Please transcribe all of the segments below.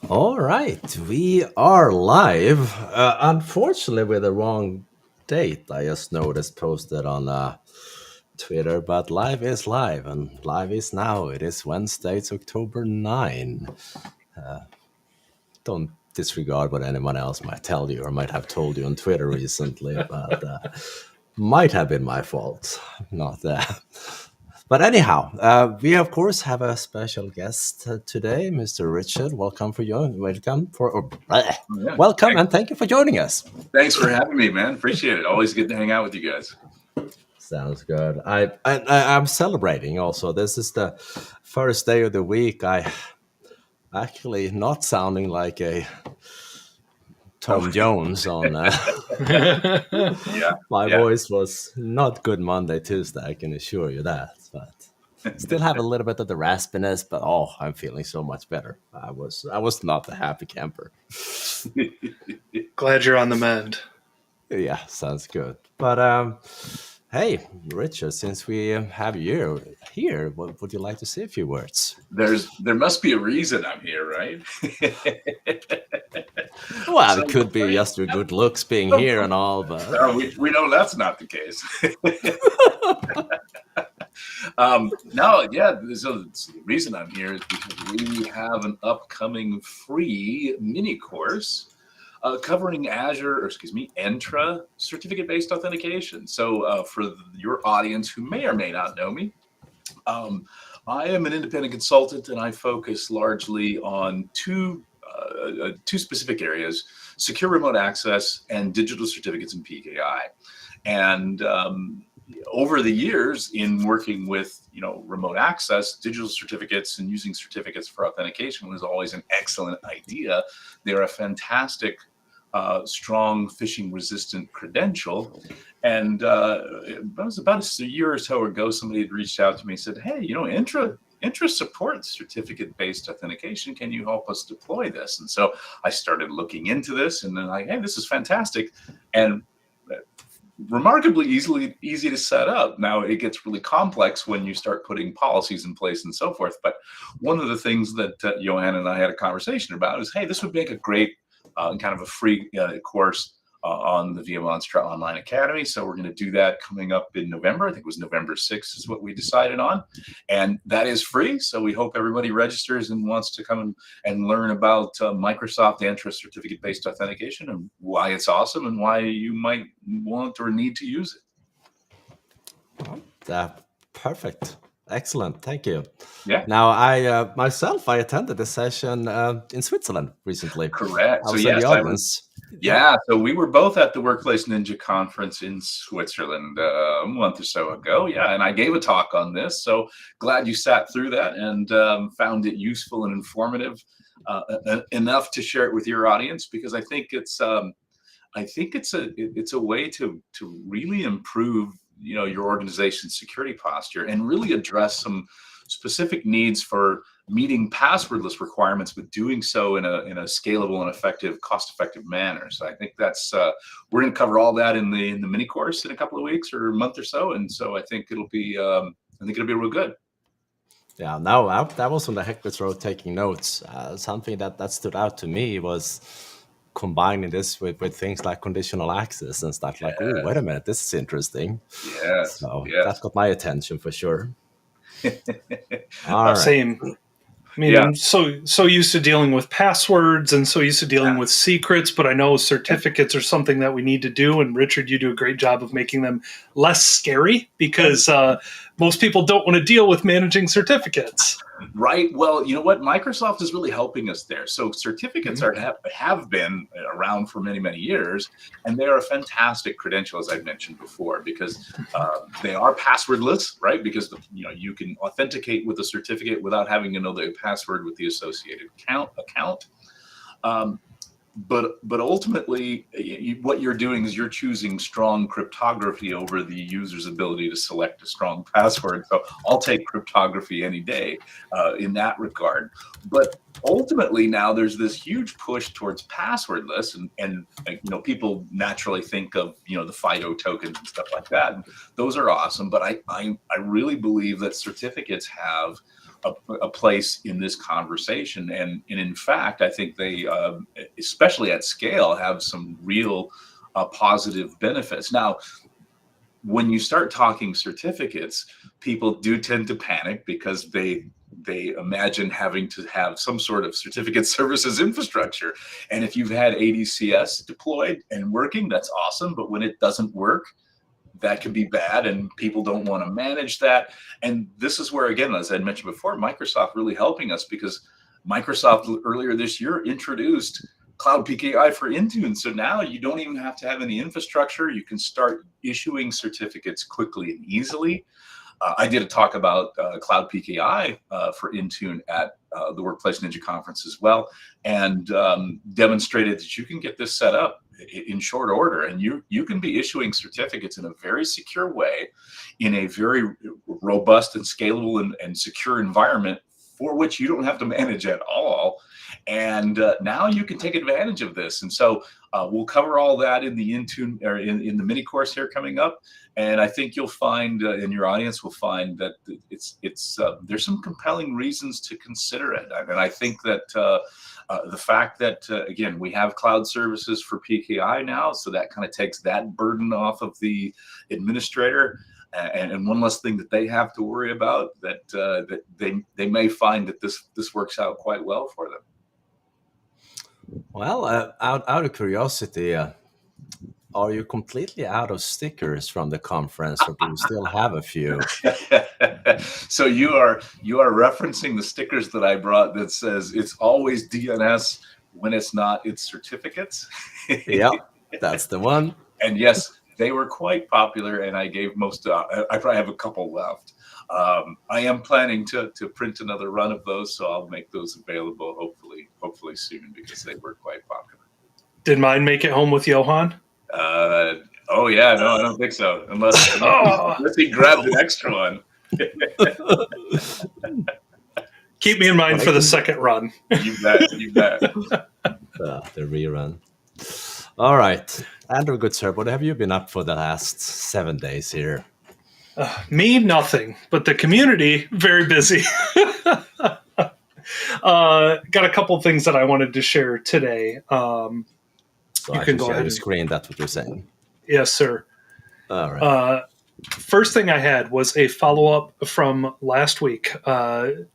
All right, we are live. Unfortunately, with the wrong date. I just noticed posted on Twitter, but live is live, and live is now. It is Wednesday, it's October 9. Don't disregard what anyone else might tell you or might have told you on Twitter recently, but might have been my fault. Not that. But anyhow, we of course have a special guest today, Mr. Richard. Welcome for you. Yeah. Welcome and thank you for joining us. Thanks for having me, man. Appreciate it. Always good to hang out with you guys. Sounds good. I'm celebrating also. This is the first day of the week. I actually not sounding like a Tom Jones on. Yeah. My voice was not good Monday, Tuesday. I can assure you that. But still have a little bit of the raspiness. But I'm feeling so much better. I was not a happy camper. Glad you're on the mend. Yeah, sounds good. But hey, Richard, since we have you here, what would you like to say a few words? There must be a reason I'm here, right? Well, it could be just your good looks being here and all, but we know that's not the case. No, yeah. So the reason I'm here is because we have an upcoming free mini course covering Entra certificate-based authentication. So for your audience who may or may not know me, I am an independent consultant, and I focus largely on two specific areas: secure remote access and digital certificates in PKI. And over the years, in working with remote access, digital certificates and using certificates for authentication was always an excellent idea. They're a fantastic, strong phishing-resistant credential. And it was about a year or so ago, somebody had reached out to me and said, "Hey, Entra supports certificate-based authentication. Can you help us deploy this?" And so I started looking into this, and then hey, this is fantastic, and remarkably easy to set up. Now it gets really complex when you start putting policies in place and so forth. But one of the things that Johan and I had a conversation about is, hey, this would make a great kind of a free course on the ViaMonstra Online Academy. So we're going to do that coming up in November. I think it was November 6th is what we decided on. And that is free. So we hope everybody registers and wants to come and learn about Microsoft Entra certificate-based authentication and why it's awesome and why you might want or need to use it. Perfect. Excellent. Thank you. Yeah. Now, I myself attended a session in Switzerland recently. Correct. I was in the audience. Yeah, so we were both at the Workplace Ninja conference in Switzerland a month or so ago. Yeah, and I gave a talk on this. So glad you sat through that and found it useful and informative enough to share it with your audience, because I think it's a way to really improve your organization's security posture and really address some specific needs for meeting passwordless requirements, but doing so in a scalable and effective, cost-effective manner. So I think that's we're going to cover all that in the mini course in a couple of weeks or a month or so, and so I think it'll be real good. Yeah, no, that was on the Heckless Road taking notes. Something that stood out to me was combining this with things like conditional access and stuff. Like, oh, wait a minute, this is interesting. Yes. So that got my attention for sure. All right. Same. I mean, I'm so used to dealing with passwords and so used to dealing with secrets, but I know certificates are something that we need to do. And Richard, you do a great job of making them less scary, because most people don't want to deal with managing certificates. Right. Well, you know what? Microsoft is really helping us there. So certificates have been around for many, many years, and they are a fantastic credential, as I've mentioned before, because they are passwordless, right? Because you can authenticate with a certificate without having to know the password with the associated account. But ultimately, what you're doing is you're choosing strong cryptography over the user's ability to select a strong password. So I'll take cryptography any day in that regard. But ultimately, now there's this huge push towards passwordless, and people naturally think of the FIDO tokens and stuff like that. And those are awesome, but I really believe that certificates have a place in this conversation. And in fact, I think they, especially at scale, have some real positive benefits. Now, when you start talking certificates, people do tend to panic because they imagine having to have some sort of certificate services infrastructure. And if you've had ADCS deployed and working, that's awesome. But when it doesn't work, that can be bad, and people don't want to manage that. And this is where, again, as I mentioned before, Microsoft really helping us, because Microsoft earlier this year introduced Cloud PKI for Intune. So now you don't even have to have any infrastructure. You can start issuing certificates quickly and easily. I did a talk about Cloud PKI for Intune at the Workplace Ninja Conference as well, and demonstrated that you can get this set up in short order, and you can be issuing certificates in a very secure way, in a very robust and scalable and secure environment for which you don't have to manage at all. And now you can take advantage of this. And so we'll cover all that in the Intune, or in the mini course here coming up. And I think you'll find, and your audience will find, that there's some compelling reasons to consider it. And I think that the fact that, again, we have cloud services for PKI now, so that kind of takes that burden off of the administrator. And one less thing that they have to worry about, that they may find that this works out quite well for them. Well, out of curiosity, are you completely out of stickers from the conference, or do you still have a few? So you are referencing the stickers that I brought that says it's always DNS when it's not, it's certificates. Yeah, that's the one. And yes, they were quite popular, and I gave most. I probably have a couple left. I am planning to print another run of those, so I'll make those available hopefully soon, because they were quite popular. Did mine make it home with Johan? Oh yeah, no, I don't think so. Unless he grabbed an extra one. Keep me in mind for the second run. You bet. The rerun. All right, Andrew, good sir, what have you been up for the last 7 days here? Me, nothing, but the community, very busy. Got a couple things that I wanted to share today. So you I can can go share ahead. your screen, that's what you're saying. Yes, sir. All right. First thing I had was a follow-up from last week.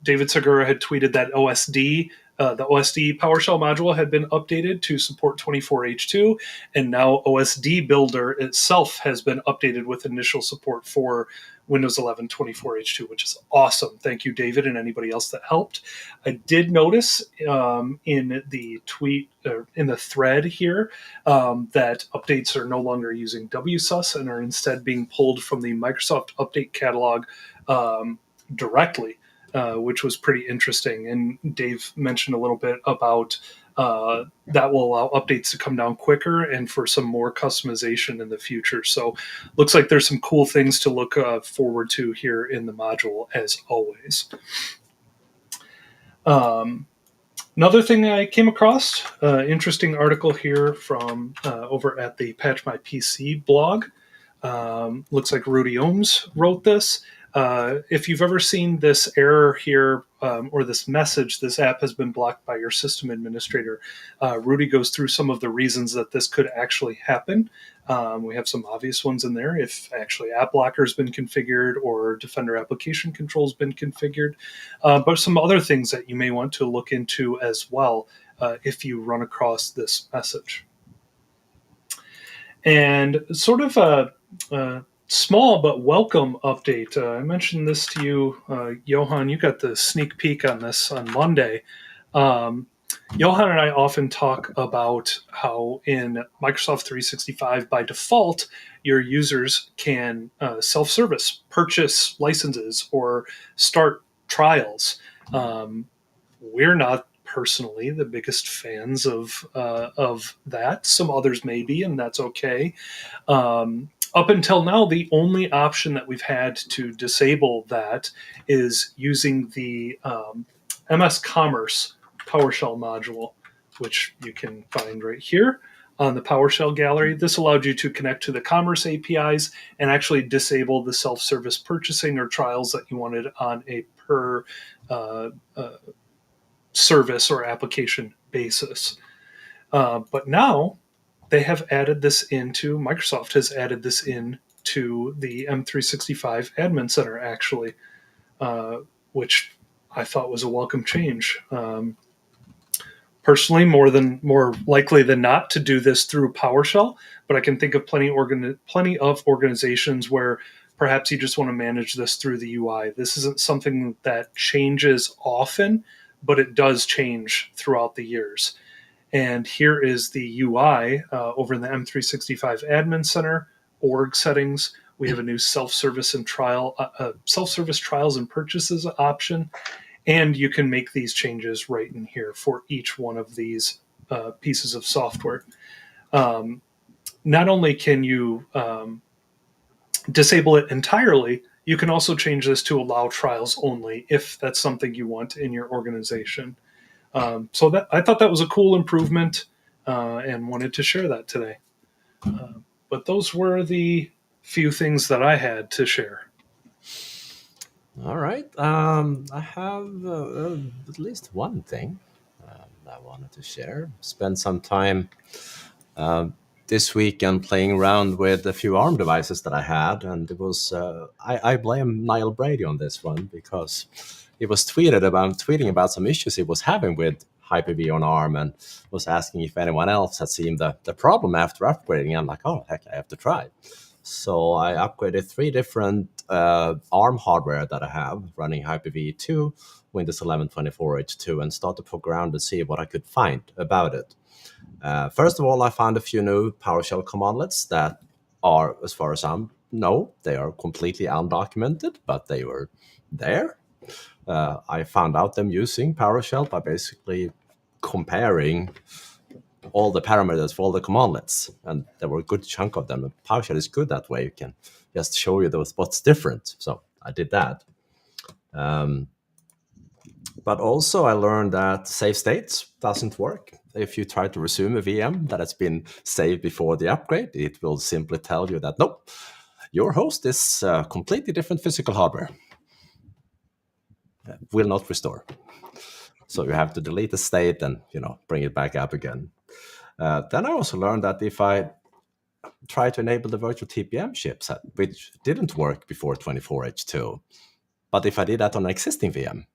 David Segura had tweeted that the OSD PowerShell module had been updated to support 24H2, and now OSDBuilder itself has been updated with initial support for Windows 11 24H2, which is awesome. Thank you, David, and anybody else that helped. I did notice in the tweet, or in the thread here, that updates are no longer using WSUS and are instead being pulled from the Microsoft Update Catalog directly. Which was pretty interesting. And Dave mentioned a little bit about that will allow updates to come down quicker and for some more customization in the future. So looks like there's some cool things to look forward to here in the module, as always. Another thing I came across, interesting article here from over at the Patch My PC blog. Looks like Rudy Ohms wrote this. If you've ever seen this error here, or this message, this app has been blocked by your system administrator, Rudy goes through some of the reasons that this could actually happen. We have some obvious ones in there, if actually app blocker has been configured or Defender application control has been configured, but some other things that you may want to look into as well if you run across this message. And sort of a small but welcome update. I mentioned this to you, Johan. You got the sneak peek on this on Monday. Johan and I often talk about how in Microsoft 365, by default, your users can self-service, purchase licenses, or start trials. We're not personally the biggest fans of that. Some others may be, and that's okay. Up until now, the only option that we've had to disable that is using the MS Commerce PowerShell module, which you can find right here on the PowerShell gallery. This allowed you to connect to the Commerce APIs and actually disable the self-service purchasing or trials that you wanted on a per service or application basis. But now Microsoft has added this into the M365 Admin Center, actually, which I thought was a welcome change. Personally, more likely than not to do this through PowerShell, but I can think of plenty of organizations where perhaps you just want to manage this through the UI. This isn't something that changes often, but it does change throughout the years. And here is the UI over in the M365 Admin Center, org settings. We have a new self-service trials and purchases option. And you can make these changes right in here for each one of these pieces of software. Not only can you disable it entirely, you can also change this to allow trials only if that's something you want in your organization. So I thought that was a cool improvement and wanted to share that today. But those were the few things that I had to share. All right. I have at least one thing I wanted to share. Spend some time this weekend playing around with a few ARM devices that I had, and it was I blame Niall Brady on this one because he was tweeting about some issues he was having with Hyper-V on ARM and was asking if anyone else had seen the problem after upgrading. I'm like, oh heck, I have to try. So I upgraded 3 different ARM hardware that I have running Hyper-V to Windows 11 24H2 and started to poke around and see what I could find about it. First of all, I found a few new PowerShell commandlets that are, as far as I know, they are completely undocumented, but they were there. I found out them using PowerShell by basically comparing all the parameters for all the commandlets, and there were a good chunk of them. PowerShell is good that way. You can just show you what's different. So I did that. But also I learned that save states doesn't work. If you try to resume a VM that has been saved before the upgrade, it will simply tell you that, nope, your host is completely different physical hardware. Will not restore. So you have to delete the state and bring it back up again. Then I also learned that if I try to enable the virtual TPM chipset, which didn't work before 24H2, but if I did that on an existing VM,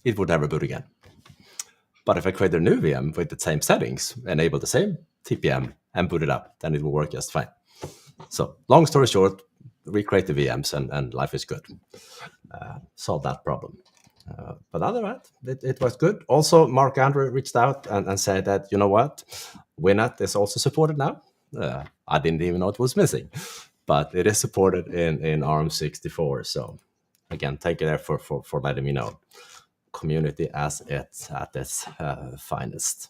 it would never boot again. But if I create a new VM with the same settings, enable the same TPM and boot it up, then it will work just fine. So long story short, recreate the VMs and life is good. Solve that problem. But other than that, it was good. Also, Mark Andrew reached out and said that, you know what, WinNet is also supported now. I didn't even know it was missing, but it is supported in ARM64. So again, thank you there for letting me know. Community at its finest.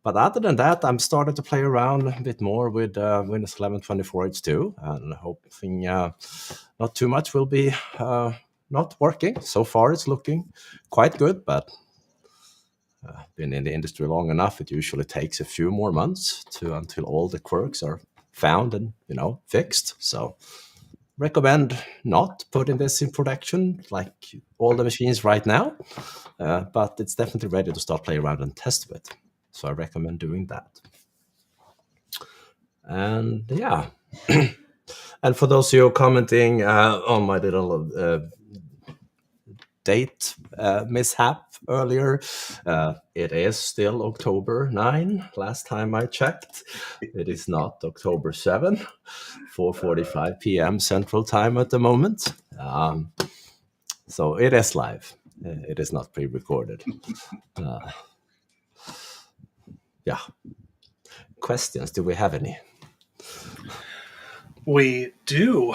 But other than that, I'm starting to play around a bit more with Windows 11 24H2 and hoping not too much will be not working. So far, it's looking quite good, but been in the industry long enough, it usually takes a few more months until all the quirks are found and fixed. So recommend not putting this in production like all the machines right now, but it's definitely ready to start playing around and test with. So I recommend doing that. And yeah, and for those of you commenting on my little date mishap earlier, it is still October 9. Last time I checked, it is not October 7, 4:45 p.m. Central Time at the moment. So it is live. It is not pre-recorded. Yeah. Questions? Do we have any? We do.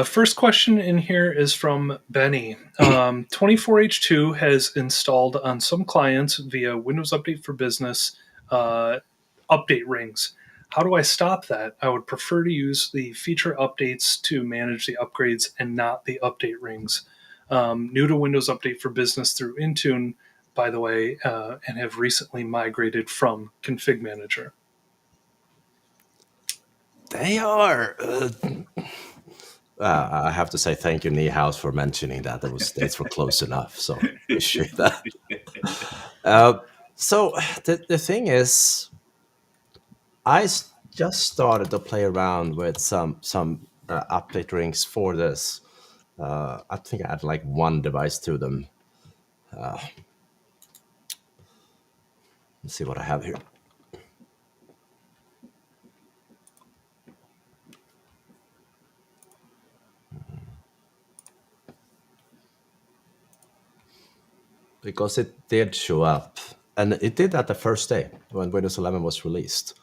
First question in here is from Benny. 24H2 has installed on some clients via Windows Update for Business update rings. How do I stop that? I would prefer to use the feature updates to manage the upgrades and not the update rings. New to Windows Update for Business through Intune, by the way, and have recently migrated from ConfigMgr. They are I have to say thank you, Niehaus, for mentioning that. Those dates were close enough, so appreciate that. So the thing is, I just started to play around with some update rings for this. I think I had like one device to them. Let's see what I have here. Because it did show up, and it did that the first day when Windows 11 was released.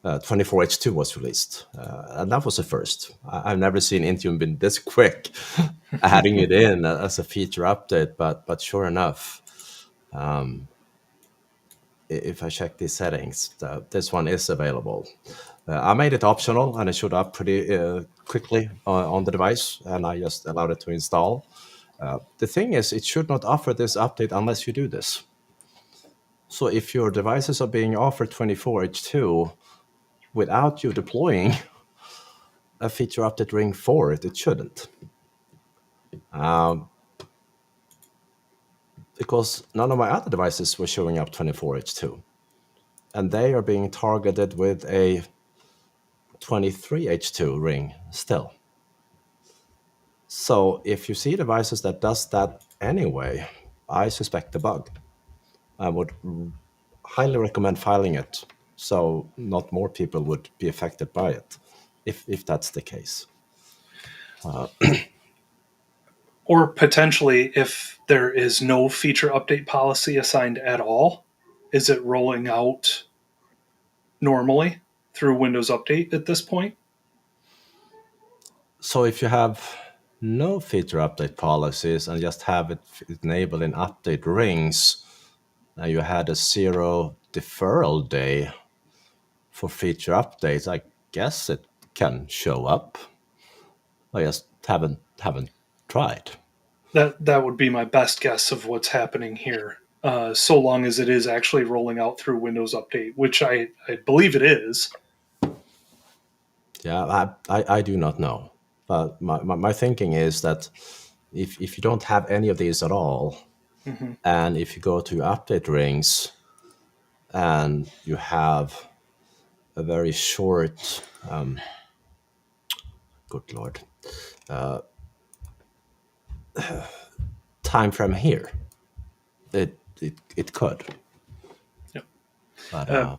24H2 was released, and that was the first. I've never seen Intune been this quick adding it in as a feature update, but sure enough, if I check these settings, this one is available. I made it optional, and it showed up pretty quickly on the device, and I just allowed it to install. The thing is, it should not offer this update unless you do this. So if your devices are being offered 24H2 without you deploying a feature update ring for it, it shouldn't. Because none of my other devices were showing up 24H2. And they are being targeted with a 23H2 ring still. So if you see devices that does that anyway, I suspect a bug. I would highly recommend filing it so not more people would be affected by it, if that's the case. Or potentially, if there is no feature update policy assigned at all, is it rolling out normally through Windows Update at this point? So if you have no feature update policies and just have it enabled in update rings, and you had a 0 deferral day for feature updates, I guess it can show up. I just haven't tried. That would be my best guess of what's happening here. So long as it is actually rolling out through Windows Update, which I believe it is. Yeah, I do not know. But my thinking is that if you don't have any of these at all, and if you go to update rings and you have a very short, good Lord, time frame here, it could. Yep. But,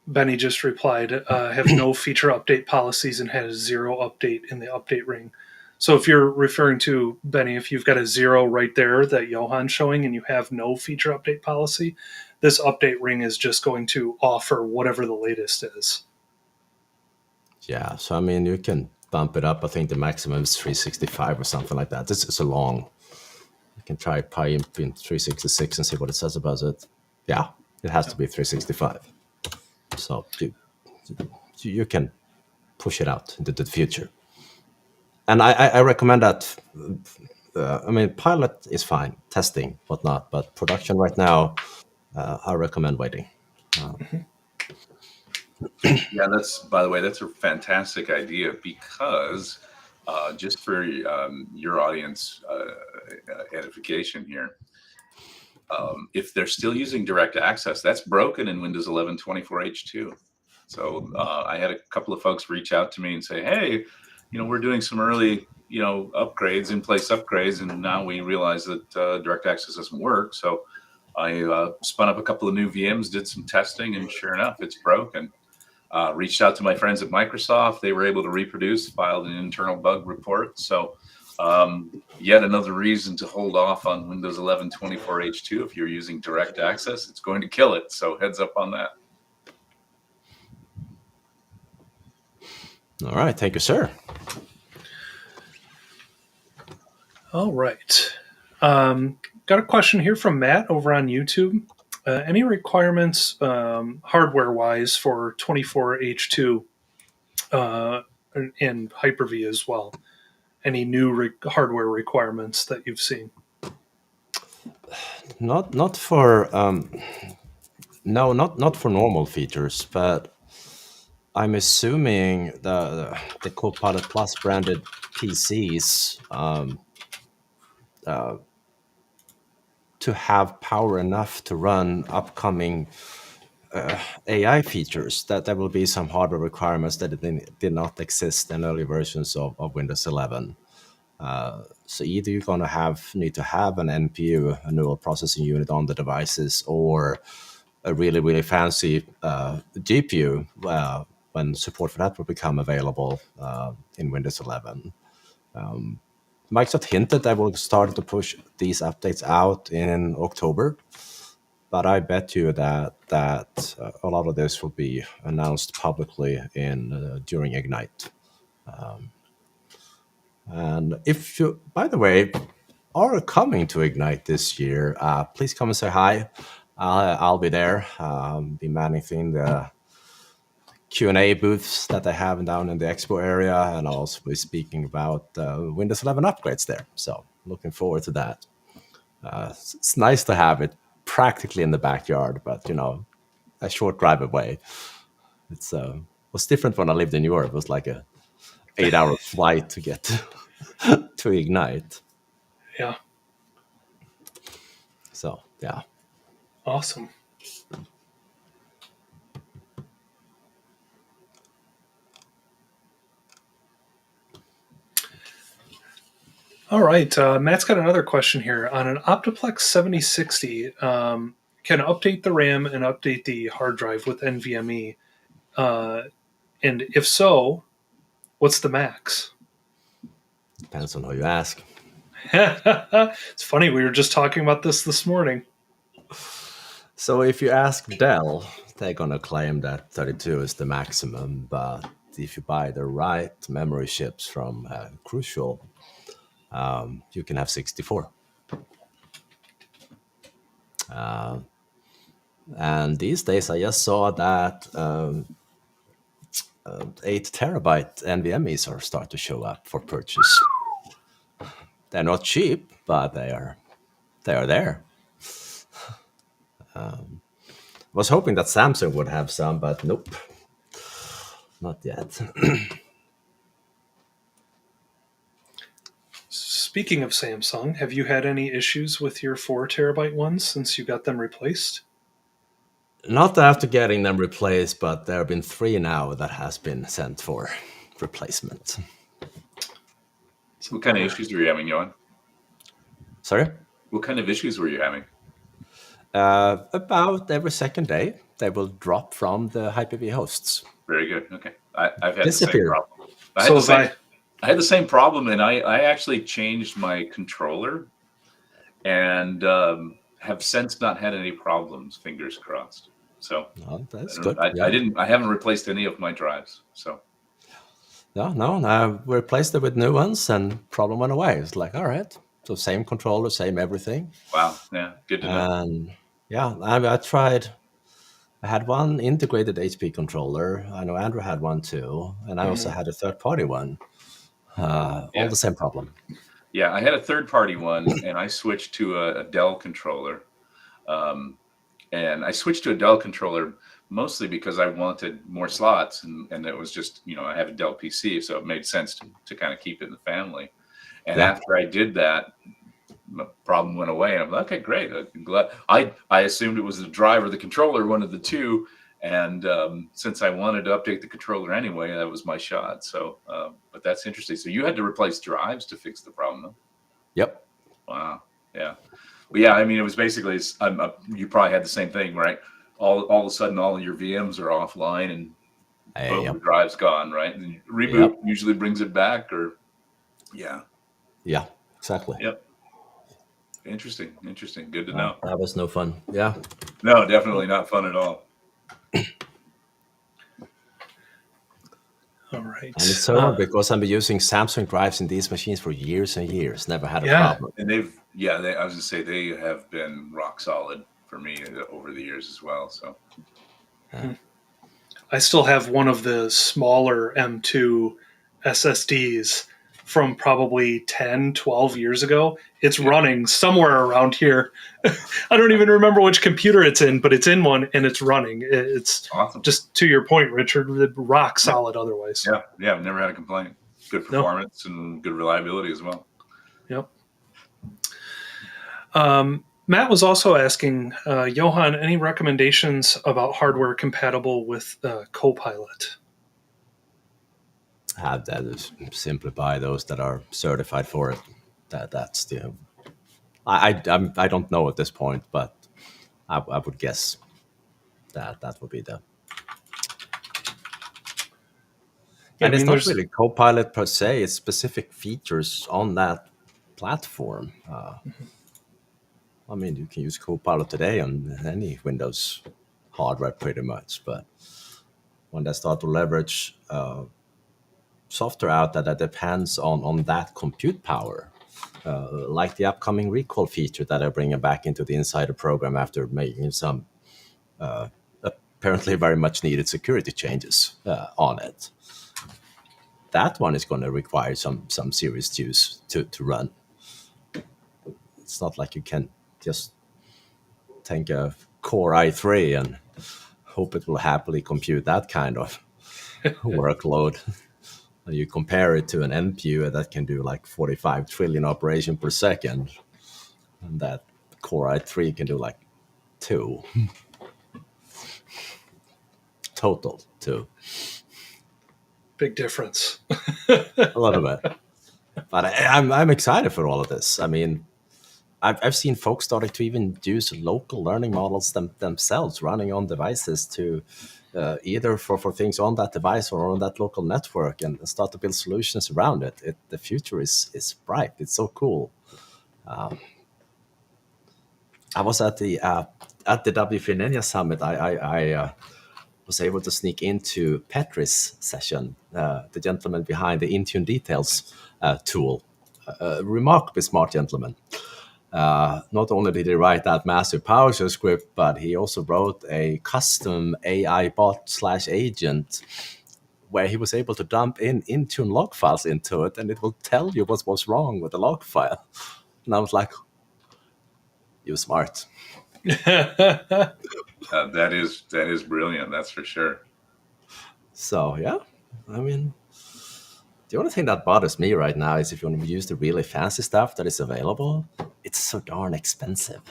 Benny just replied, have no feature update policies and has 0 update in the update ring. So if you're referring to, Benny, if you've got a 0 right there that Johan's showing and you have no feature update policy, this update ring is just going to offer whatever the latest is. Yeah, so I mean, you can bump it up. I think the maximum is 365 or something like that. This is a long. You can try PyImp in 366 and see what it says about it. Yeah, it has to be 365. So you can push it out into the future. And I recommend that. I mean, pilot is fine, testing, whatnot, but production right now, I recommend waiting. Yeah, by the way, that's a fantastic idea because just for your audience edification here, if they're still using direct access, that's broken in Windows 11 24H2. So I had a couple of folks reach out to me and say, hey, we're doing some early, upgrades, in-place upgrades, and now we realize that direct access doesn't work. So I spun up a couple of new VMs, did some testing, and sure enough, it's broken. Reached out to my friends at Microsoft. They were able to reproduce, filed an internal bug report. So yet another reason to hold off on Windows 11 24H2. If you're using direct access, it's going to kill it. So heads up on that. All right. Thank you, sir. All right. Got a question here from Matt over on YouTube. Any requirements hardware-wise for 24H2 and Hyper-V as well? Any new hardware requirements that you've seen? Not for not for normal features, but I'm assuming the Copilot Plus branded PCs to have power enough to run upcoming AI features, that there will be some hardware requirements that did not exist in early versions of Windows 11. So either you're going to need to have an NPU, a neural processing unit, on the devices, or a really, really fancy GPU when support for that will become available in Windows 11. Microsoft hinted they will start to push these updates out in October, but I bet you that a lot of this will be announced publicly during Ignite. And if you, by the way, are coming to Ignite this year, please come and say hi. I'll be there, be managing the Q&A booths that they have down in the expo area, and I'll also be speaking about Windows 11 upgrades there. So looking forward to that. It's nice to have it practically in the backyard, but a short drive away. It was different when I lived in Europe. It was like a 8-hour flight to get to Ignite. Yeah. So, yeah. Awesome. All right. Matt's got another question here. On an Optiplex 7060, can update the RAM and update the hard drive with NVMe? And if so, what's the max? Depends on who you ask. It's funny. We were just talking about this morning. So if you ask Dell, they're going to claim that 32 is the maximum. But if you buy the right memory chips from Crucial, you can have 64. And these days, I just saw that 8 terabyte NVMe's are starting to show up for purchase. They're not cheap, but they are there. Was hoping that Samsung would have some, but nope, not yet. Speaking of Samsung, have you had any issues with your 4 terabyte ones since you got them replaced? Not after getting them replaced, but there have been 3 now that has been sent for replacement. So what kind of issues were you having, Johan? Sorry? What kind of issues were you having? About every second day, they will drop from the Hyper-V hosts. Very good. Okay. I've had Disappear. the same problem. I had the same problem, and I actually changed my controller and have since not had any problems, fingers crossed. So that's good. I haven't replaced any of my drives. So no, we replaced it with new ones and problem went away. It's like, all right. So same controller, same everything. Wow. Yeah. Good to know. And yeah, I tried. I had one integrated HP controller. I know Andrew had one too. And I also had a third-party one. All the same problem. Yeah, I had a third-party one, and I switched to a Dell controller. And I switched to a Dell controller mostly because I wanted more slots, and it was just, I have a Dell PC, so it made sense to kind of keep it in the family. And after I did that, the problem went away. And I'm like, okay, great. I'm glad. I assumed it was the driver, the controller, one of the two. And since I wanted to update the controller anyway, that was my shot. So, but that's interesting. So you had to replace drives to fix the problem, though? Yep. Wow. Yeah. But yeah, I mean, it was basically, you probably had the same thing, right? All of a sudden, all of your VMs are offline and boom, the drive's gone, right? And reboot usually brings it back, or yeah. Yeah, exactly. Yep. Interesting. Good to know. That was no fun. Yeah. No, definitely not fun at all. All right. And it's so hard because I've been using Samsung drives in these machines for years and years. Never had a problem. And I was gonna say they have been rock solid for me over the years as well. So I still have one of the smaller M2 SSDs from probably 10, 12 years ago. It's running somewhere around here. I don't even remember which computer it's in, but it's in one and it's running. It's awesome. Just to your point, Richard, rock solid otherwise. Yeah, I've never had a complaint. Good performance and good reliability as well. Yep. Matt was also asking, Johan, any recommendations about hardware compatible with Copilot? That is simply buy those that are certified for it. That's the. I don't know at this point, but I would guess that would be the. And it's not really Copilot per se; it's specific features on that platform. I mean, you can use Copilot today on any Windows hardware pretty much, but when they start to leverage software out that depends on that compute power, like the upcoming recall feature that are bringing back into the Insider program after making some apparently very much needed security changes on it. That one is going to require some serious juice to run. It's not like you can just take a Core i3 and hope it will happily compute that kind of workload. You compare it to an NPU that can do like 45 trillion operations per second, and that Core i3 can do like 2. Total 2. Big difference. A little bit. But I'm excited for all of this. I mean, I've seen folks starting to even use local learning models themselves running on devices to either for things on that device or on that local network and start to build solutions around it. The future is bright. It's so cool. I was at the WUfB Ninja Summit. I was able to sneak into Petri's session, the gentleman behind the Intune Details tool. Remarkably smart gentleman. Not only did he write that massive PowerShell script, but he also wrote a custom AI bot/agent where he was able to dump in Intune log files into it, and it will tell you what's wrong with the log file. And I was like, "You're smart." That is brilliant. That's for sure. So yeah, I mean, the only thing that bothers me right now is if you want to use the really fancy stuff that is available, it's so darn expensive.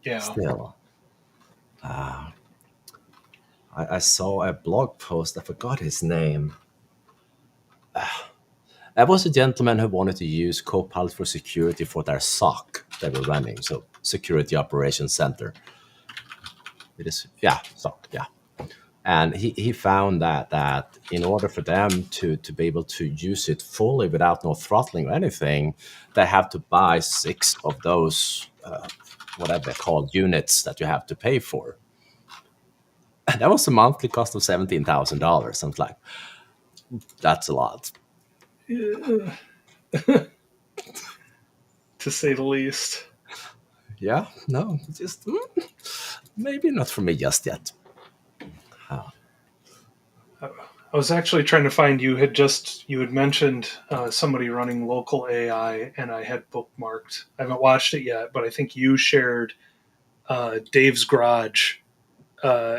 Yeah. Still. I saw a blog post, I forgot his name. There was a gentleman who wanted to use Copilot for security for their SOC they were running, so Security Operations Center. It is, SOC, yeah. And he found that in order for them to be able to use it fully without no throttling or anything, they have to buy 6 of those, whatever they're called, units that you have to pay for. And that was a monthly cost of $17,000. I was like, that's a lot. To say the least. Yeah, no, just maybe not for me just yet. I was actually trying to find you had mentioned somebody running local AI, and I had bookmarked. I haven't watched it yet, but I think you shared Dave's Garage.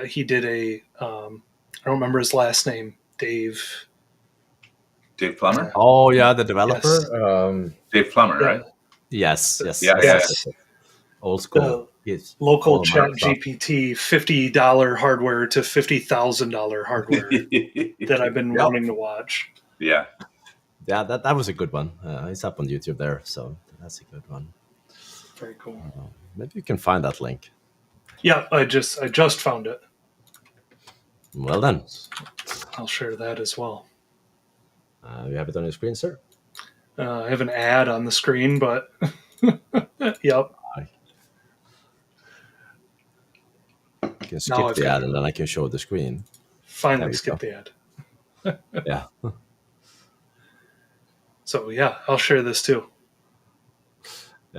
He did I don't remember his last name. Dave Plummer. Oh yeah, the developer. Yes. Dave Plummer, right? Yes. Yes. Old school. Local Chat GPT $50 hardware to $50,000 hardware that I've been wanting to watch. Yeah, that was a good one. It's up on YouTube there, so that's a good one. Very cool. Maybe you can find that link. Yeah, I just found it. Well then, I'll share that as well. You have it on your screen, sir? I have an ad on the screen, but yep. You can skip the ad and then I can show the screen. Finally skip the ad. Yeah. So yeah, I'll share this too.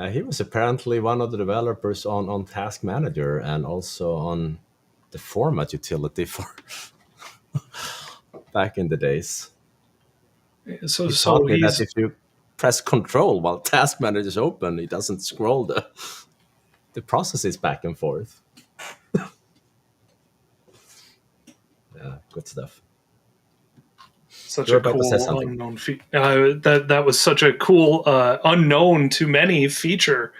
He was apparently one of the developers on Task Manager and also on the format utility for back in the days. So that press Control while Task Manager is open, it doesn't scroll the processes back and forth. Yeah, good stuff. Such a cool unknown feature. That was such a cool unknown to many feature.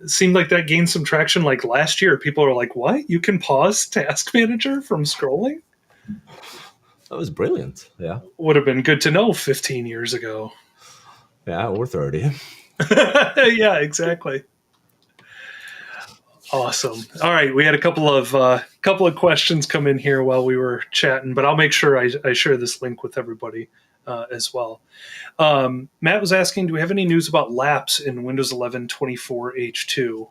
Seemed like that gained some traction. Like last year, people are like, "What? You can pause Task Manager from scrolling?" That was brilliant. Yeah, would have been good to know 15 years ago. Yeah, or 30. Yeah, exactly. Awesome. All right, we had a couple of questions come in here while we were chatting, but I'll make sure I share this link with everybody as well. Matt was asking, do we have any news about lapse in Windows 11 24H2?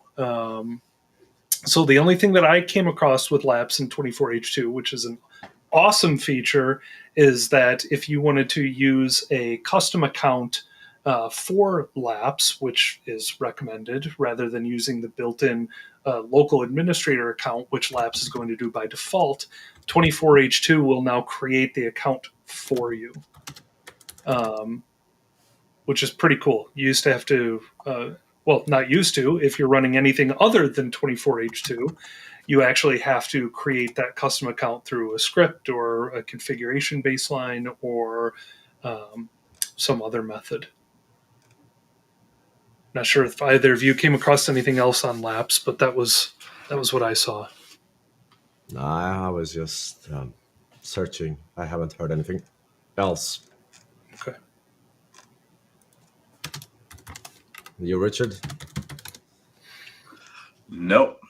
So the only thing that I came across with lapse in 24H2, which is an awesome feature, is that if you wanted to use a custom account for lapse, which is recommended, rather than using the built-in local administrator account, which lapse is going to do by default, 24H2 will now create the account for you, which is pretty cool. You used to have to, well, not used to, if you're running anything other than 24H2, you actually have to create that custom account through a script or a configuration baseline or some other method. Not sure if either of you came across anything else on lapse, but that was what I saw. No, I was just searching. I haven't heard anything else. Okay. You, Richard? Nope.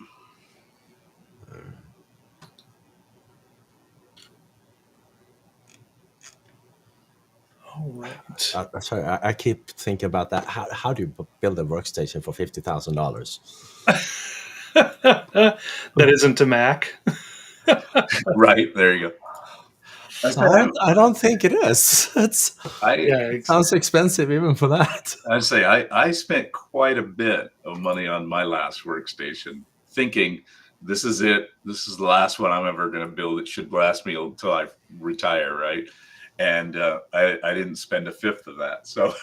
All right. Sorry, I keep thinking about that. How do you build a workstation for $50,000? That isn't a Mac. Right, there you go. I don't think it is. It sounds expensive even for that. I'd say I spent quite a bit of money on my last workstation, thinking this is it. This is the last one I'm ever going to build. It should last me until I retire, right? And I didn't spend a fifth of that. So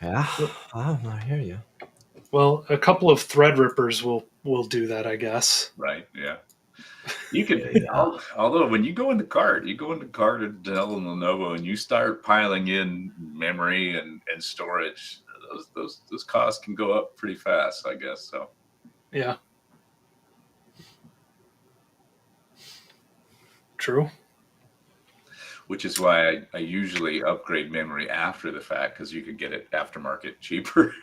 yeah, I hear you. Well, a couple of Threadrippers will do that, I guess. Right, yeah. You can, although when you go into cart or Dell and Lenovo, and you start piling in memory and storage, those costs can go up pretty fast, I guess. So, yeah, true. Which is why I usually upgrade memory after the fact, because you could get it aftermarket cheaper.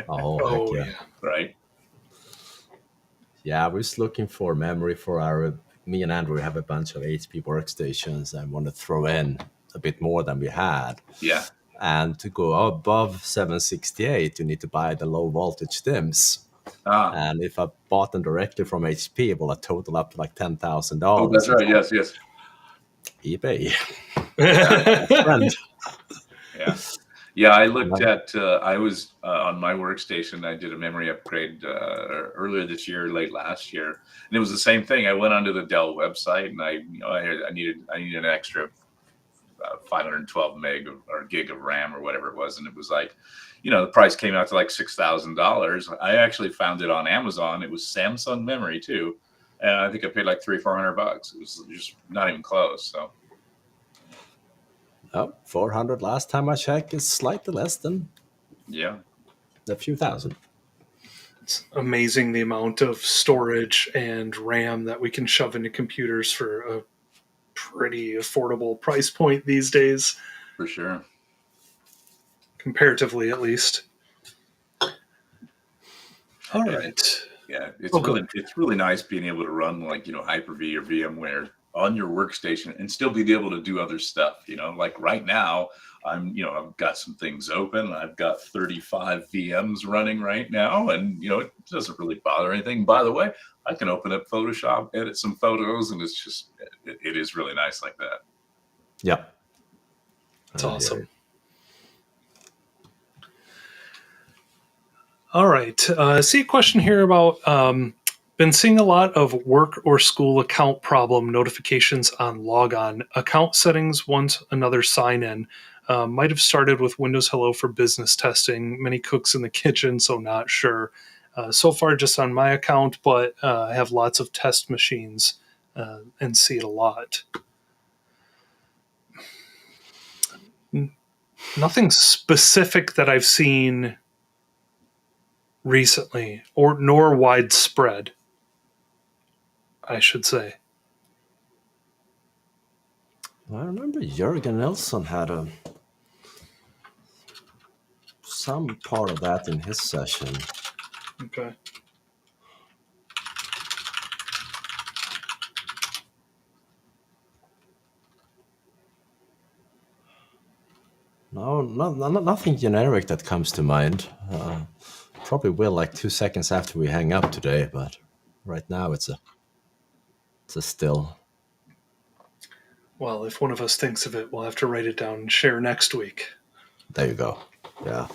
Oh yeah. Right. Yeah, I was looking for memory for me and Andrew have a bunch of HP workstations and want to throw in a bit more than we had. Yeah. And to go above 768, you need to buy the low voltage DIMMs. And if I bought them directly from HP, it will total up to like $10,000. Oh, that's right. Yes. eBay. Yeah. Yeah, I looked at, I was on my workstation, I did a memory upgrade earlier this year, late last year. And it was the same thing. I went onto the Dell website and I needed an extra 512 meg or gig of RAM or whatever it was. And it was like, the price came out to like $6,000. I actually found it on Amazon. It was Samsung memory too. And I think I paid like $300-$400. It was just not even close. So. Oh, 400 last time I checked is slightly less than a few thousand. It's amazing the amount of storage and RAM that we can shove into computers for a pretty affordable price point these days. For sure. Comparatively, at least. All right. Yeah, it's really nice being able to run like, Hyper-V or VMware on your workstation and still be able to do other stuff. Like right now I've got some things open. I've got 35 VMs running right now, and it doesn't really bother anything. By the way, I can open up Photoshop, edit some photos, and it's just it is really nice like that. Yeah, that's awesome. All right, I see a question here about Been seeing a lot of work or school account problem notifications on logon. Account settings want another sign-in. Might have started with Windows Hello for business testing. Many cooks in the kitchen, so not sure. So far, just on my account, but I have lots of test machines and see it a lot. Nothing specific that I've seen recently, nor widespread, I should say. I remember Jürgen Nelson had some part of that in his session. Okay. No, nothing generic that comes to mind. Probably will like 2 seconds after we hang up today, but right now it's a still. Well, if one of us thinks of it, we'll have to write it down and share next week. There you go. Yeah.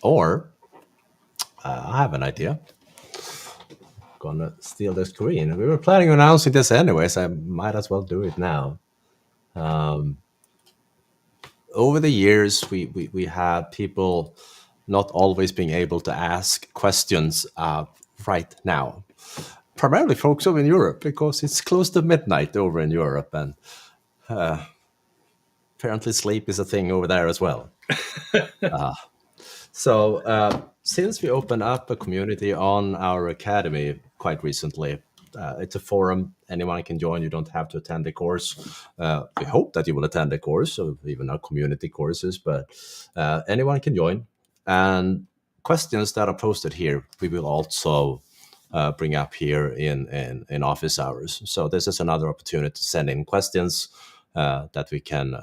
Or I have an idea. Gonna steal the screen. We were planning on announcing this anyways. I might as well do it now. Over the years, we had people not always being able to ask questions right now. Primarily folks over in Europe, because it's close to midnight over in Europe, and apparently sleep is a thing over there as well. So since we opened up a community on our academy quite recently, it's a forum. Anyone can join. You don't have to attend the course. We hope that you will attend the course, or even our community courses, but anyone can join. And questions that are posted here, we will also bring up here in office hours. So this is another opportunity to send in questions that we can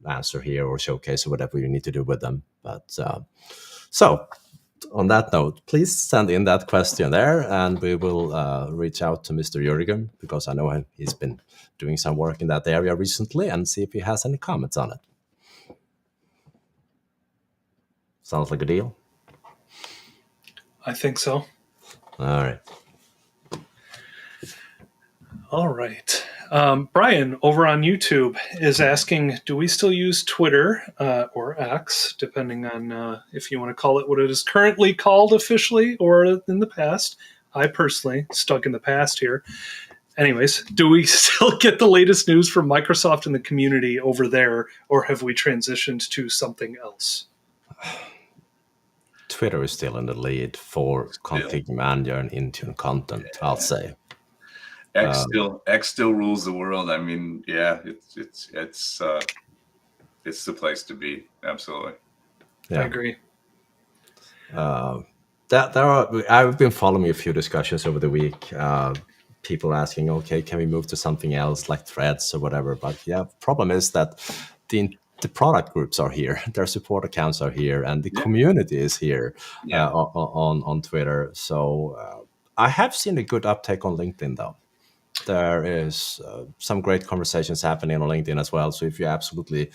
answer here or showcase or whatever you need to do with them. But so on that note, please send in that question there, and we will reach out to Mr. Jürgen, because I know he's been doing some work in that area recently, and see if he has any comments on it. Sounds like a deal? I think so. All right. All right. Brian over on YouTube is asking, do we still use Twitter or X, depending on if you want to call it what it is currently called officially or in the past? I personally stuck in the past here. Anyways, do we still get the latest news from Microsoft and the community over there, or have we transitioned to something else? Twitter is still in the lead for ConfigMgr and Intune content, I'll say. X still rules the world. I mean, yeah, it's the place to be. Absolutely. Yeah. I agree. I've been following a few discussions over the week. People asking, okay, can we move to something else like threads or whatever? But yeah, problem is that the product groups are here, their support accounts are here, and the community is here on Twitter. So I have seen a good uptake on LinkedIn, though. There is some great conversations happening on LinkedIn as well. So if you absolutely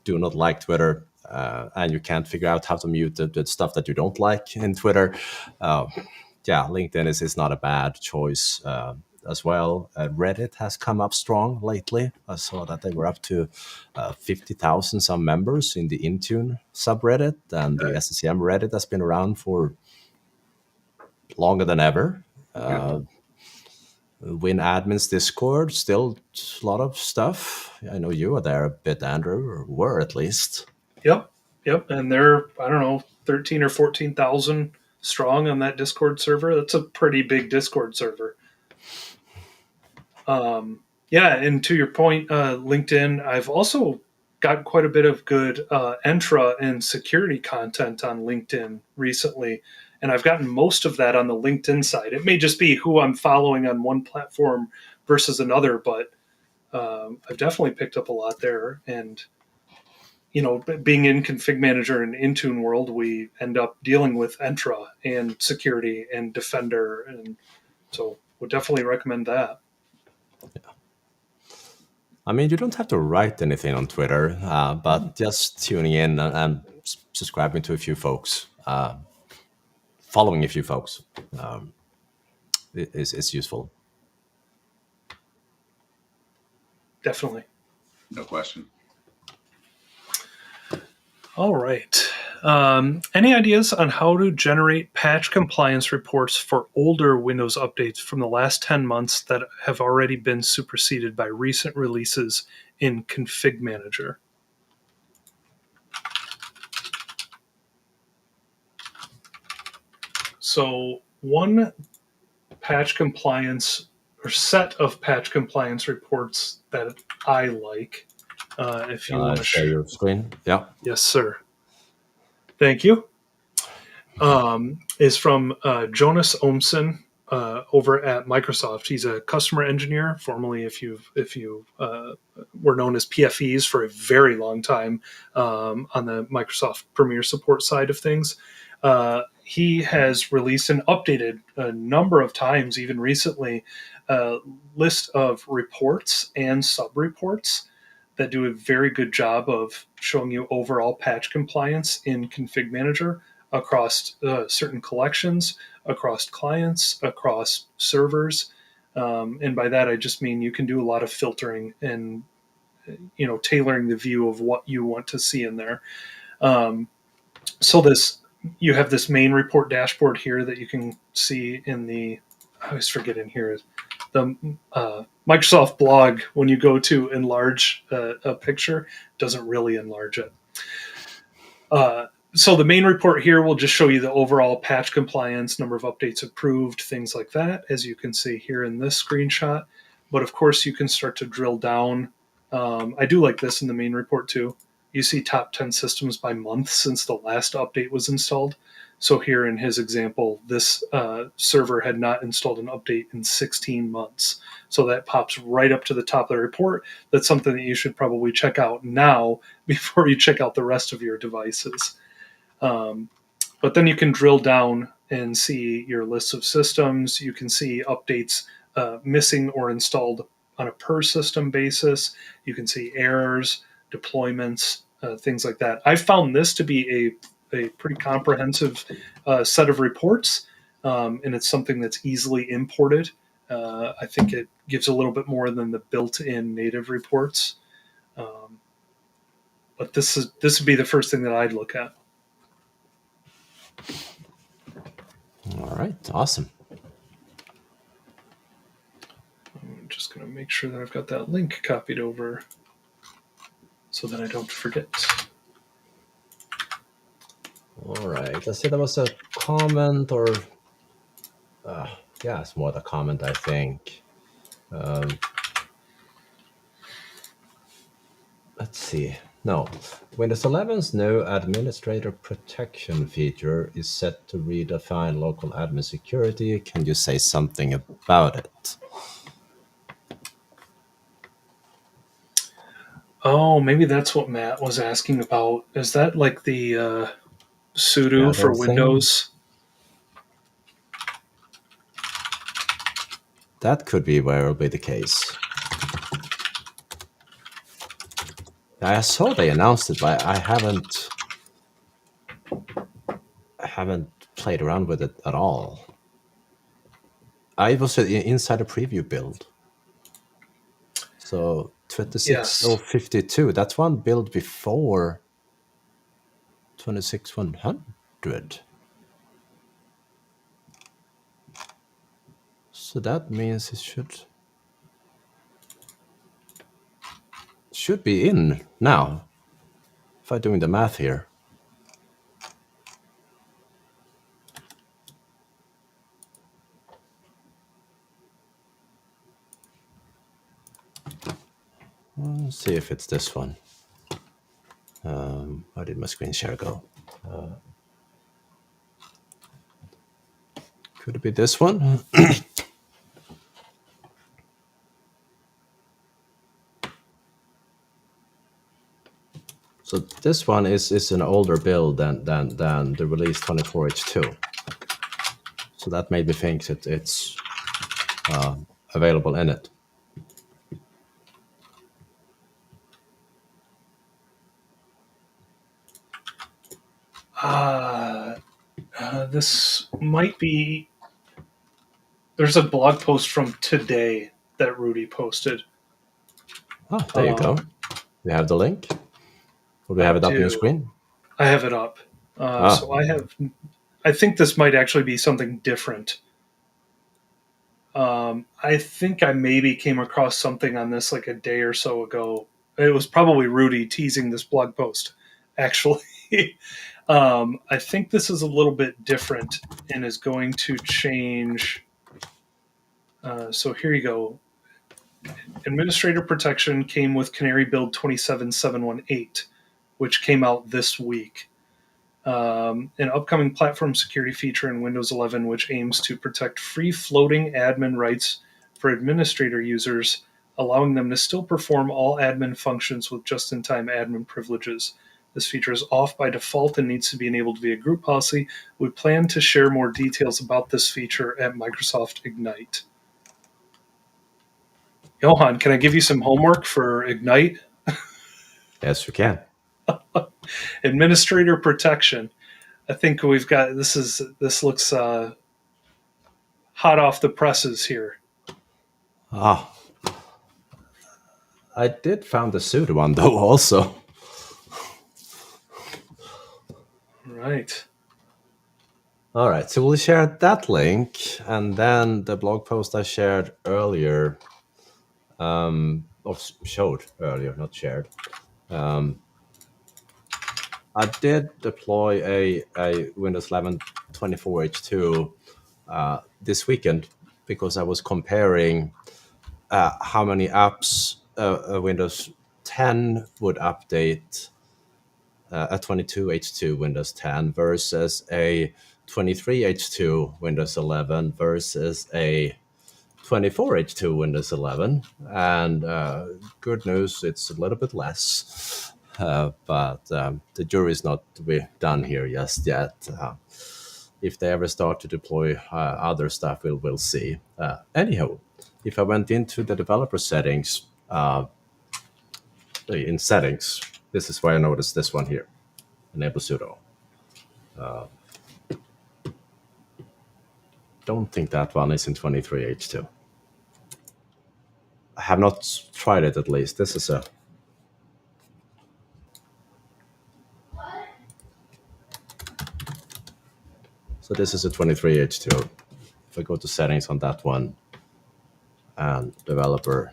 do not like Twitter and you can't figure out how to mute the stuff that you don't like in Twitter, LinkedIn is not a bad choice as well. Reddit has come up strong lately. I saw that they were up to 50,000 some members in the Intune subreddit, and the SCCM Reddit has been around for longer than ever. WinAdmin's Discord, still a lot of stuff. I know you were there a bit, Andrew, or were at least. Yep. And they're, 13 or 14,000 strong on that Discord server. That's a pretty big Discord server. And to your point, LinkedIn, I've also got quite a bit of good Entra and security content on LinkedIn recently. And I've gotten most of that on the LinkedIn side. It may just be who I'm following on one platform versus another, but I've definitely picked up a lot there. And, being in ConfigMgr and Intune world, we end up dealing with Entra and security and Defender. And so would definitely recommend that. Yeah. I mean, you don't have to write anything on Twitter, but just tuning in and subscribing to a few folks. Following a few folks. is useful. Definitely. No question. All right. Any ideas on how to generate patch compliance reports for older Windows updates from the last 10 months that have already been superseded by recent releases in ConfigMgr? So one patch compliance or set of patch compliance reports that I like, if you want to share your screen. Yeah. Yes, sir. Thank you. Is from Jonas Omsen over at Microsoft. He's a customer engineer. Formerly, if you were known as PFEs for a very long time on the Microsoft Premier support side of things, he has released and updated a number of times, even recently, a list of reports and sub-reports that do a very good job of showing you overall patch compliance in ConfigMgr across certain collections, across clients, across servers. And by that, I just mean you can do a lot of filtering and tailoring the view of what you want to see in there. So you have this main report dashboard here that you can see in the, I always forget in here, the Microsoft blog. When you go to enlarge a picture, doesn't really enlarge it. So the main report here will just show you the overall patch compliance, number of updates approved, things like that, as you can see here in this screenshot. But of course, you can start to drill down. I do like this in the main report too. You see top 10 systems by month since the last update was installed. So here in his example, this server had not installed an update in 16 months. So that pops right up to the top of the report. That's something that you should probably check out now before you check out the rest of your devices. But then you can drill down and see your list of systems. You can see updates missing or installed on a per system basis. You can see errors, deployments, things like that. I found this to be a pretty comprehensive set of reports, and it's something that's easily imported. I think it gives a little bit more than the built-in native reports. But this would be the first thing that I'd look at. All right, awesome. I'm just going to make sure that I've got that link copied over so that I don't forget. All right, I see there was a comment, or yeah, it's more the comment, I think. Let's see. No, Windows 11's new administrator protection feature is set to redefine local admin security. Can you say something about it? Oh, maybe that's what Matt was asking about. Is that like the sudo for Windows? That could be where it'll be the case. I saw they announced it, but I haven't played around with it at all. I was inside a preview build. So 26052, that's one build before 26100. So that means it should be in now, if I'm doing the math here. Let's see if it's this one. Where did my screen share go? Could it be this one? So this one is an older build than the release 24H2. So that made me think that it's available in it. This might be There's a blog post from today that Rudy posted. Oh, there you go. You have the link? Or do you have it up on your screen? I have it up. So I think this might actually be something different. I think I maybe came across something on this like a day or so ago. It was probably Rudy teasing this blog post, actually. I think this is a little bit different and is going to change. So here you go. Administrator protection came with Canary build 27718, which came out this week. An upcoming platform security feature in Windows 11, which aims to protect free-floating admin rights for administrator users, allowing them to still perform all admin functions with just-in-time admin privileges. This feature is off by default and needs to be enabled via group policy. We plan to share more details about this feature at Microsoft Ignite. Johan, can I give you some homework for Ignite? Yes, you can. Administrator protection. I think we've got this looks hot off the presses here. I did found the suit one though also. Right. All right, so we'll share that link, and then the blog post I shared earlier, or showed earlier, not shared. I did deploy a Windows 11 24H2 this weekend because I was comparing how many apps Windows 10 would update a 22H2 Windows 10 versus a 23H2 Windows 11 versus a 24H2 Windows 11. And good news, it's a little bit less. But the jury's not to be done here just yet. If they ever start to deploy other stuff, we'll see. Anyhow, if I went into the developer settings, in settings, this is why I noticed this one here, enable sudo. Don't think that one is in 23H2. I have not tried it at least. This is a So this is a 23H2. If I go to settings on that one and developer,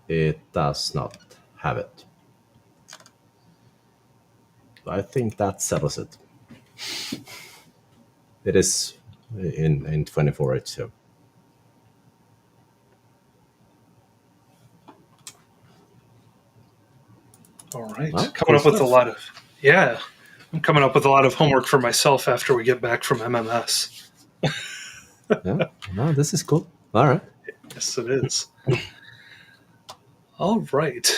it does not have it. I think that settles it. It is in 24H2. All right. Well, coming up with a lot of, I'm coming up with a lot of homework for myself after we get back from MMS. Yeah, no, this is cool. All right. Yes, it is. All right.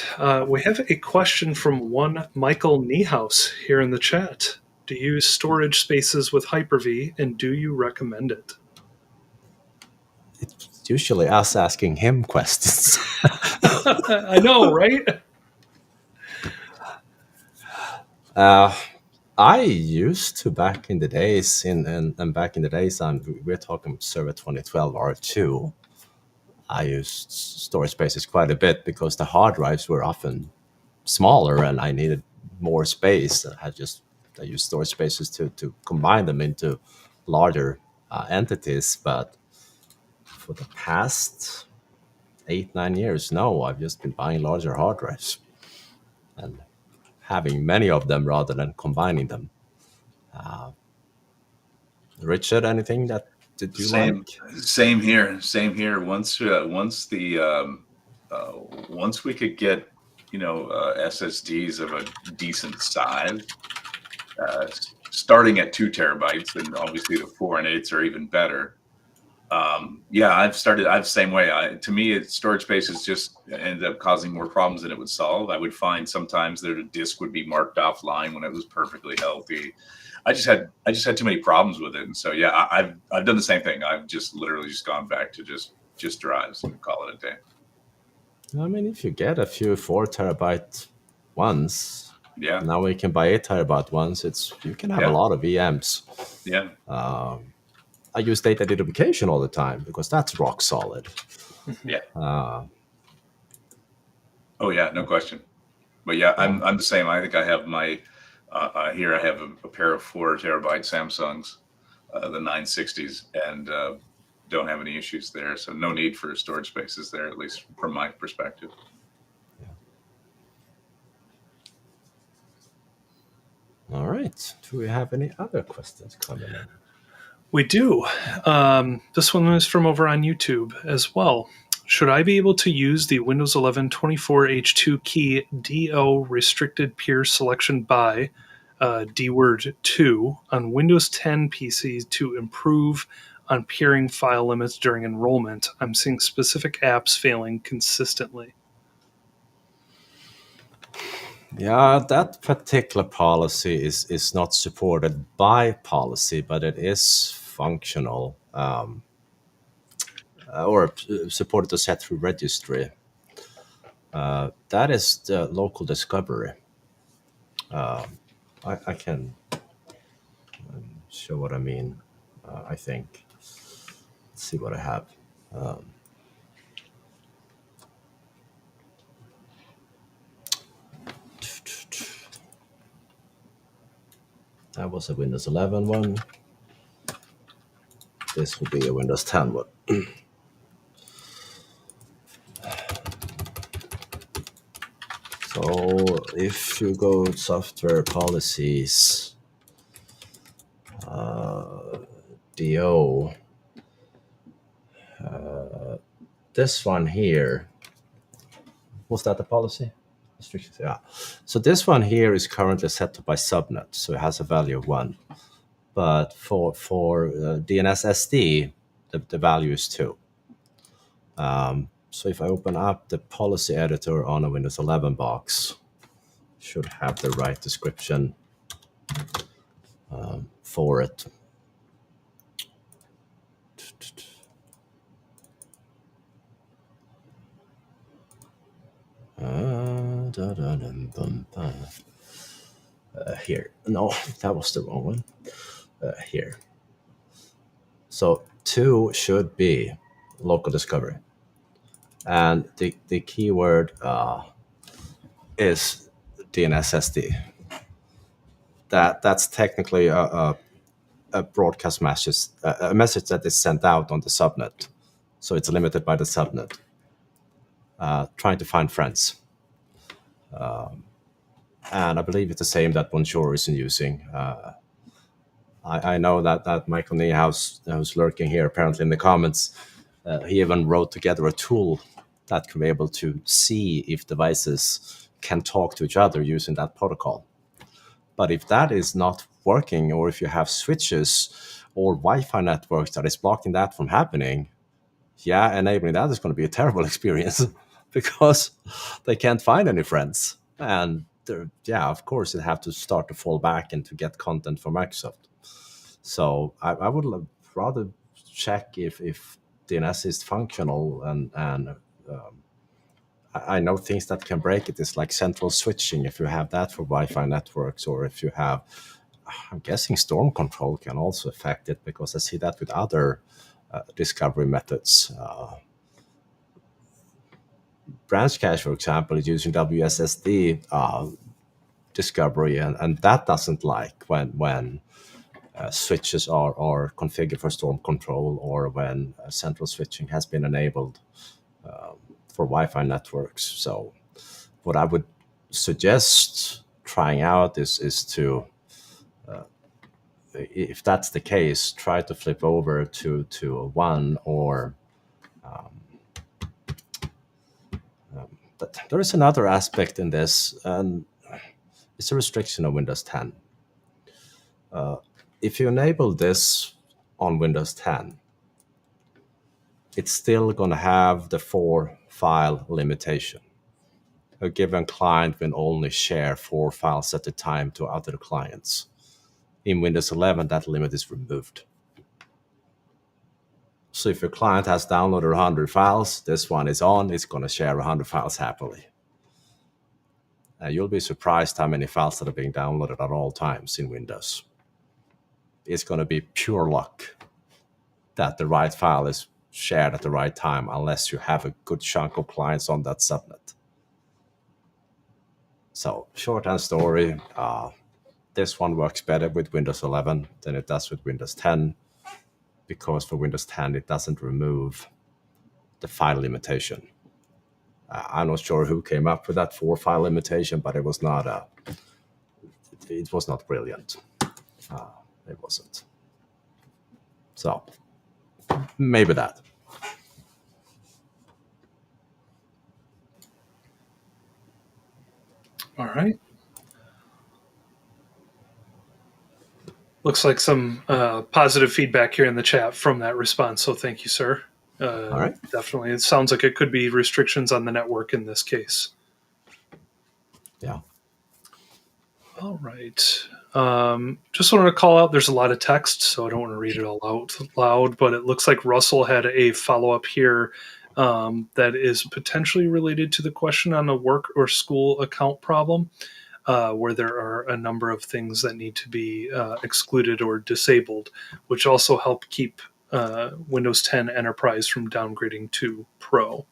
We have a question from one Michael Niehaus here in the chat. Do you use storage spaces with Hyper-V, and do you recommend it? It's usually us asking him questions. I know, right? I used to back in the days, and back in the days, we're talking Server 2012 R2. I used storage spaces quite a bit because the hard drives were often smaller and I needed more space. I used storage spaces to combine them into larger entities. But for the past 8-9 years, no, I've just been buying larger hard drives and having many of them rather than combining them. Richard, anything that did you like? Same here. Once we could get SSDs of a decent size, starting at 2 terabytes, and obviously the 4 and 8s are even better. I've the same way. To me, storage spaces just ended up causing more problems than it would solve. I would find sometimes that a disk would be marked offline when it was perfectly healthy. I just had too many problems with it, and so I've done the same thing. I've just literally gone back to just drives and call it a day. I mean, if you get a few 4 terabyte ones, Yeah. now we can buy 8 terabyte ones. You can have a lot of VMs. Yeah. I use data deduplication all the time because that's rock solid. Yeah. Oh yeah, no question. But yeah, I'm the same. I think I have my here. I have a pair of 4 terabyte Samsungs, the 960s, and don't have any issues there. So no need for storage spaces there, at least from my perspective. All right. Do we have any other questions coming in? We do. This one is from over on YouTube as well. Should I be able to use the Windows 11 24H2 key DORestrictedPeerSelectionBy Dword 2 on Windows 10 PCs to improve on peering file limits during enrollment? I'm seeing specific apps failing consistently. Yeah, that particular policy is not supported by policy, but it is functional or supported to set through registry. That is the local discovery. I can show what I mean, I think. Let's see what I have. That was a Windows 11 one. This will be a Windows 10 one. So if you go to software policies, DO, this one here, was that the policy? Yeah. So this one here is currently set to by subnet, so it has a value of 1. But for DNS SD, the value is 2. So if I open up the policy editor on a Windows 11 box, should have the right description for it. Here. No, that was the wrong one. Here. So 2 should be local discovery. And the keyword is DNS-SD. That's technically a broadcast message, a message that is sent out on the subnet. So it's limited by the subnet. Trying to find friends. And I believe it's the same that Bonjour is using. I know that Michael Niehaus, who's lurking here apparently in the comments, he even wrote together a tool that can be able to see if devices can talk to each other using that protocol. But if that is not working, or if you have switches or Wi-Fi networks that is blocking that from happening, yeah, enabling that is going to be a terrible experience because they can't find any friends. And yeah, of course, they have to start to fall back and to get content from Microsoft. So I would rather check if DNS is functional, and I know things that can break it is like central switching, if you have that for Wi-Fi networks, or if you have, I'm guessing storm control can also affect it, because I see that with other discovery methods. Branch cache, for example, is using WSSD discovery, and that doesn't like when switches are configured for storm control, or when central switching has been enabled for Wi-Fi networks. So what I would suggest trying out is to, if that's the case, try to flip over to a 1 or but there is another aspect in this, and it's a restriction of Windows 10. If you enable this on Windows 10, it's still going to have the 4-file limitation. A given client will only share 4 files at a time to other clients. In Windows 11, that limit is removed. So if your client has downloaded 100 files, this one is on, it's going to share 100 files happily. You'll be surprised how many files that are being downloaded at all times in Windows. It's going to be pure luck that the right file is shared at the right time, unless you have a good chunk of clients on that subnet. So, short and story, this one works better with Windows 11 than it does with Windows 10, because for Windows 10 it doesn't remove the file limitation. I'm not sure who came up with that 4-file limitation, but it was not brilliant. It wasn't. So maybe that. All right. Looks like some positive feedback here in the chat from that response. So thank you, sir. All right. Definitely. It sounds like it could be restrictions on the network in this case. Yeah. All right. Just wanted to call out, there's a lot of text, so I don't want to read it all out loud, but it looks like Russell had a follow-up here that is potentially related to the question on a work or school account problem, where there are a number of things that need to be excluded or disabled, which also help keep Windows 10 Enterprise from downgrading to Pro.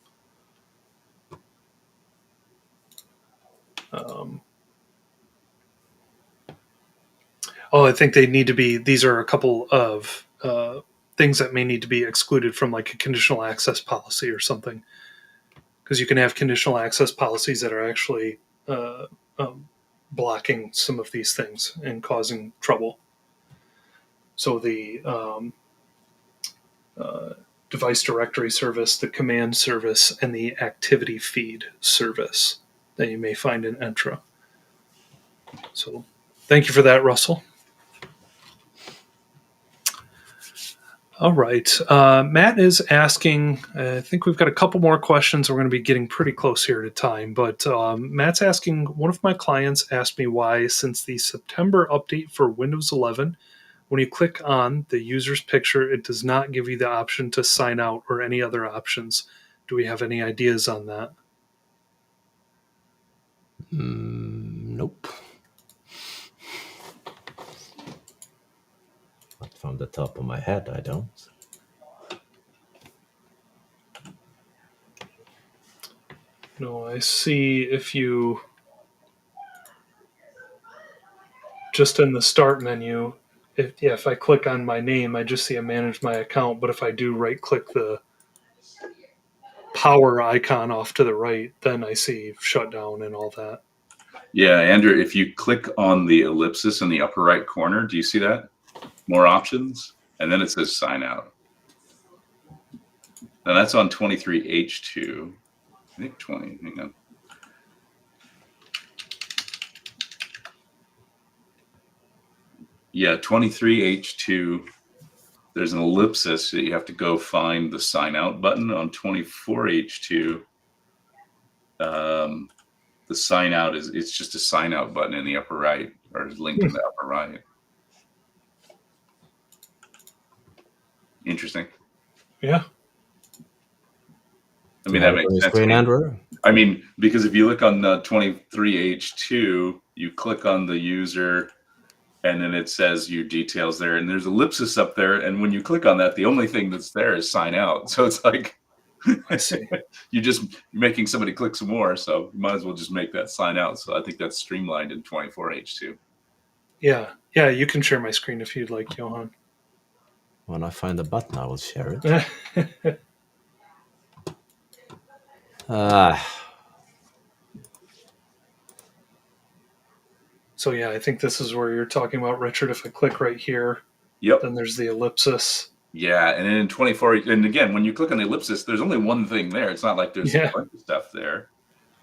I think they need to be, these are a couple of things that may need to be excluded from like a conditional access policy or something. Because you can have conditional access policies that are actually blocking some of these things and causing trouble. So the device directory service, the command service, and the activity feed service that you may find in Entra. So thank you for that, Russell. All right. Matt is asking, I think we've got a couple more questions. We're going to be getting pretty close here to time, but Matt's asking, one of my clients asked me why, since the September update for Windows 11, when you click on the user's picture, it does not give you the option to sign out or any other options. Do we have any ideas on that? Nope. Not from the top of my head, I don't. No, I see if you just in the start menu, if I click on my name, I just see a manage my account. But if I do right click the power icon off to the right, then I see shutdown and all that. Yeah, Andrew, if you click on the ellipsis in the upper right corner, do you see that? More options, and then it says sign out. Now that's on 23H2. I think 20, hang on. Yeah, 23H2. There's an ellipsis that you have to go find the sign out button. On 24H2. The sign out it's just a sign out button in the upper right, or is linked in the upper right. Interesting. Yeah. I mean, that makes sense. Screen, Andrew? I mean, because if you look on 23H2, you click on the user, and then it says your details there, and there's ellipsis up there, and when you click on that, the only thing that's there is sign out. So it's like, I see. you're making somebody click some more, so you might as well just make that sign out. So I think that's streamlined in 24H2. Yeah, you can share my screen if you'd like, Johan. When I find the button, I will share it. So yeah, I think this is where you're talking about, Richard. If I click right here, yep, then there's the ellipsis. Yeah, and then in 24, and again, when you click on the ellipsis, there's only one thing there. It's not like there's a bunch of stuff there.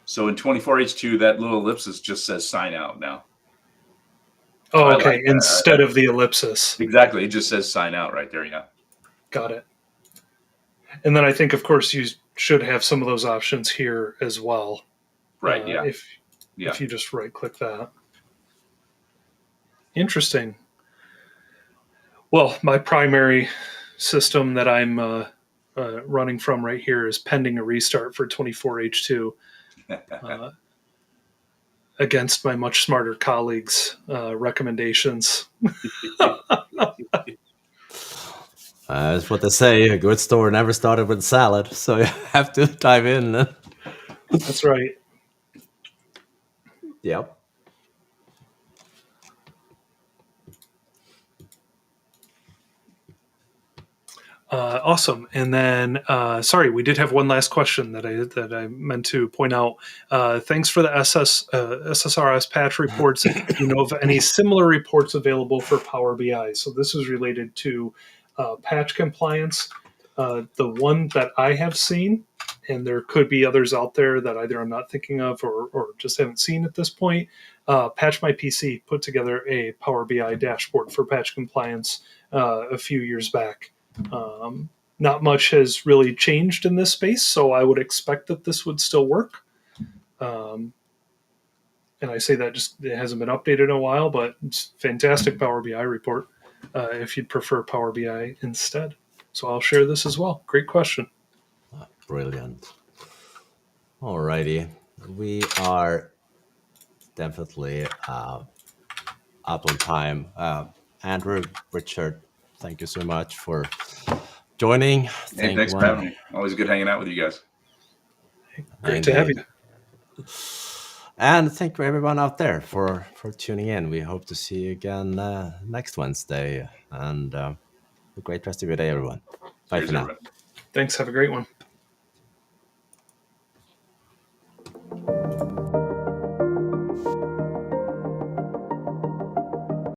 So in 24H2, that little ellipsis just says sign out now. Oh, so okay. Instead of the ellipsis. Exactly. It just says sign out right there. Yeah. Got it. And then I think, of course, you should have some of those options here as well. Right. Yeah. If you just right click that. Interesting. Well, my primary system that I'm running from right here is pending a restart for 24H2 against my much smarter colleagues' recommendations. That's what they say. A good store never started with salad, so you have to dive in. That's right. Yep. Awesome. And then, sorry, we did have one last question that I meant to point out. Thanks for the SSRS patch reports. Do you know of any similar reports available for Power BI? So this is related to patch compliance. The one that I have seen, and there could be others out there that either I'm not thinking of or just haven't seen at this point. Patch My PC put together a Power BI dashboard for patch compliance a few years back. Not much has really changed in this space, so I would expect that this would still work. And I say that just it hasn't been updated in a while, but it's a fantastic Power BI report if you'd prefer Power BI instead. So I'll share this as well. Great question. Brilliant. Alrighty. We are definitely up on time. Andrew, Richard, thank you so much for joining. Hey, thanks for having me. Always good hanging out with you guys. Great to have you. And thank you everyone out there for tuning in. We hope to see you again next Wednesday. And a great rest of your day, everyone. Bye for now. Everyone. Thanks. Have a great one.